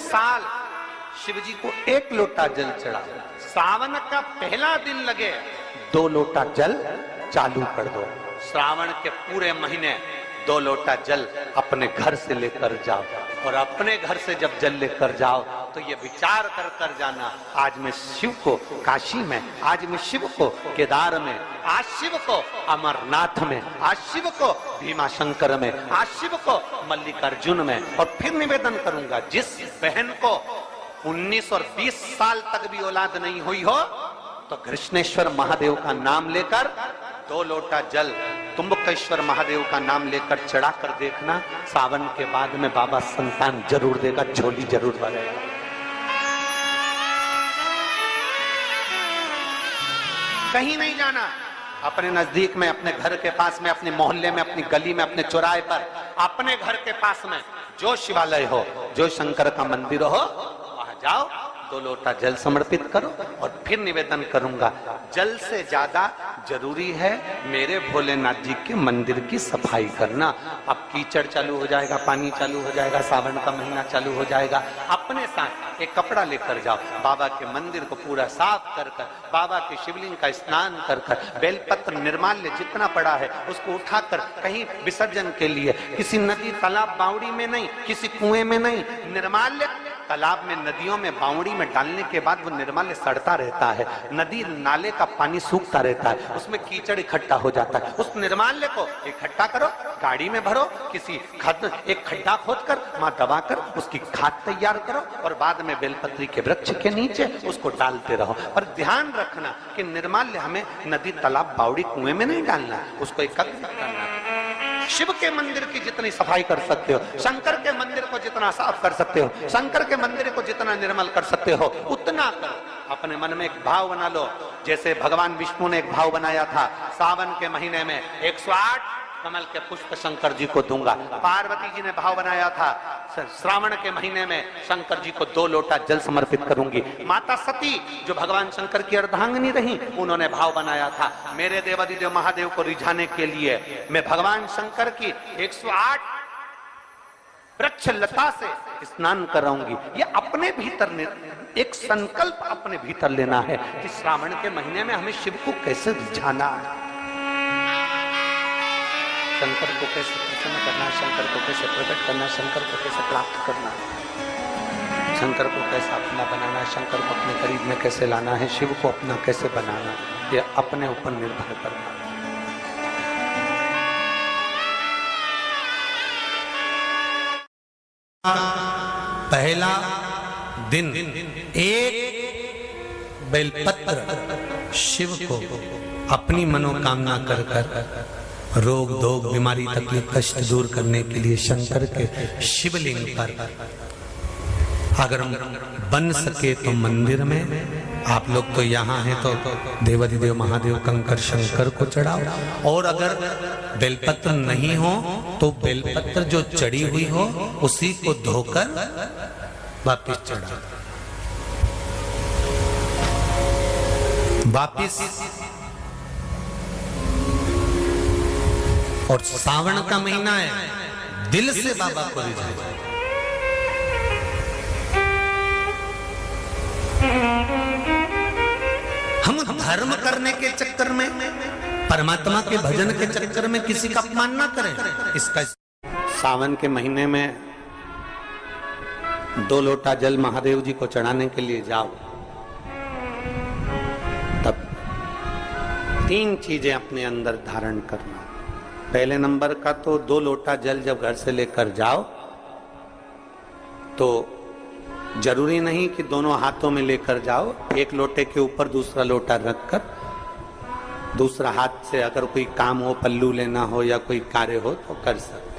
साल शिव जी को 1 लोटा जल चढ़ा, सावन का पहला दिन लगे 2 लोटा जल चालू कर दो। श्रावण के पूरे महीने 2 लोटा जल अपने घर से लेकर जाओ, और अपने घर से जब जल लेकर जाओ तो ये विचार कर कर जाना, आज मैं शिव को काशी में, आज मैं शिव को केदार में, आज शिव को अमरनाथ में, आज शिव को भीमा शंकर में, आज शिव को मल्लिकार्जुन में। और फिर निवेदन करूंगा, जिस बहन को 19 और 20 साल तक भी औलाद नहीं हुई हो तो कृष्णेश्वर महादेव का नाम लेकर 2 लोटा जल तुम्बकेश्वर महादेव का नाम लेकर चढ़ा कर देखना, सावन के बाद में बाबा संतान जरूर देगा, झोली जरूर भरेगा। कहीं नहीं जाना, अपने नजदीक में, अपने घर के पास में, अपने मोहल्ले में, अपनी गली में, अपने चौराहे पर, अपने घर के पास में जो शिवालय हो, जो शंकर का मंदिर हो, वहां जाओ, 2 लोटा जल समर्पित करो। और फिर निवेदन करूंगा, जल से ज्यादा जरूरी है मेरे भोलेनाथ जी के मंदिर की सफाई करना। अब कीचड़ चालू हो जाएगा, पानी चालू हो जाएगा, सावन का महीना चालू हो जाएगा, अपने साथ एक कपड़ा लेकर जाओ, बाबा के मंदिर को पूरा साफ कर कर, बाबा के शिवलिंग का स्नान कर कर, बेलपत्र निर्माल्य जितना पड़ा है उसको उठाकर कहीं विसर्जन के लिए, किसी नदी तालाब बावड़ी में नहीं, किसी कुएं में नहीं, निर्माल्य तालाब में, नदियों में, बावड़ी में डालने के बाद वो निर्माल्य सड़ता रहता है, नदी नाले का पानी सूखता रहता है, उसमें कीचड़ इकट्ठा हो जाता है। उस निर्माल्य को इकट्ठा करो, गाड़ी में भरो, किसी एक खड्डा खोदकर वहां दबाकर उसकी खाद तैयार करो, और बाद में बेलपत्री के वृक्ष के नीचे उसको डालते रहो। पर ध्यान रखना कि निर्माल्य हमें नदी तालाब बावड़ी कुएं में नहीं डालना, उसको एकत्रित करना। शिव के मंदिर की जितनी सफाई कर सकते हो, शंकर के मंदिर को जितना साफ कर सकते हो, शंकर के मंदिर को जितना निर्मल कर सकते हो, उतना करो। अपने मन में एक भाव बना लो, जैसे भगवान विष्णु ने एक भाव बनाया था, सावन के महीने में 108 कमल के पुष्प शंकर जी को दूंगा। पार्वती जी ने भाव बनाया था, श्रावण के महीने में शंकर जी को 2 लोटा जल समर्पित करूंगी। माता सती जो भगवान शंकर की अर्धांगिनी रही, उन्होंने भाव बनाया था, मेरे देवादिदेव महादेव को रिझाने के लिए मैं भगवान शंकर की 108 वृक्ष लता से स्नान कराऊंगी। ये अपने भीतर एक संकल्प अपने भीतर लेना है कि श्रावण के महीने में हमें शिव को कैसे रिझाना है, शंकर को कैसे प्रसन्न करना, शंकर को कैसे प्रकट करना, शंकर को कैसे प्राप्त करना, शंकर को कैसे अपना बनाना, शंकर को अपने करीब में कैसे लाना है, शिव को अपना कैसे बनाना, ये अपने ऊपर निर्भर करना। पहला दिन एक बेलपत्र शिव को अपनी मनोकामना कर कर, रोग दोग बीमारी तकलीफ कष्ट दूर करने के लिए शंकर के शिवलिंग पर, अगर बन सके तो मंदिर में, आप लोग तो यहाँ हैं तो देवादिदेव महादेव कंकर शंकर को चढ़ाओ, और अगर बेलपत्र नहीं हो तो बेलपत्र जो चढ़ी हुई हो उसी को धोकर वापिस चढ़ाओ। वापिस, और सावन का महीना है, दिल से बाबा को रिझाओ। हम धर्म करने के चक्कर में, परमात्मा के भजन के चक्कर में किसी का अपमान ना करें। इसका सावन के महीने में 2 लोटा जल महादेव जी को चढ़ाने के लिए जाओ, तब 3 चीजें अपने अंदर धारण करना। पहले नंबर का तो 2 लोटा जल जब घर से लेकर जाओ तो जरूरी नहीं कि दोनों हाथों में लेकर जाओ, एक लोटे के ऊपर दूसरा लोटा रखकर दूसरा हाथ से अगर कोई काम हो, पल्लू लेना हो या कोई कार्य हो तो कर सकते।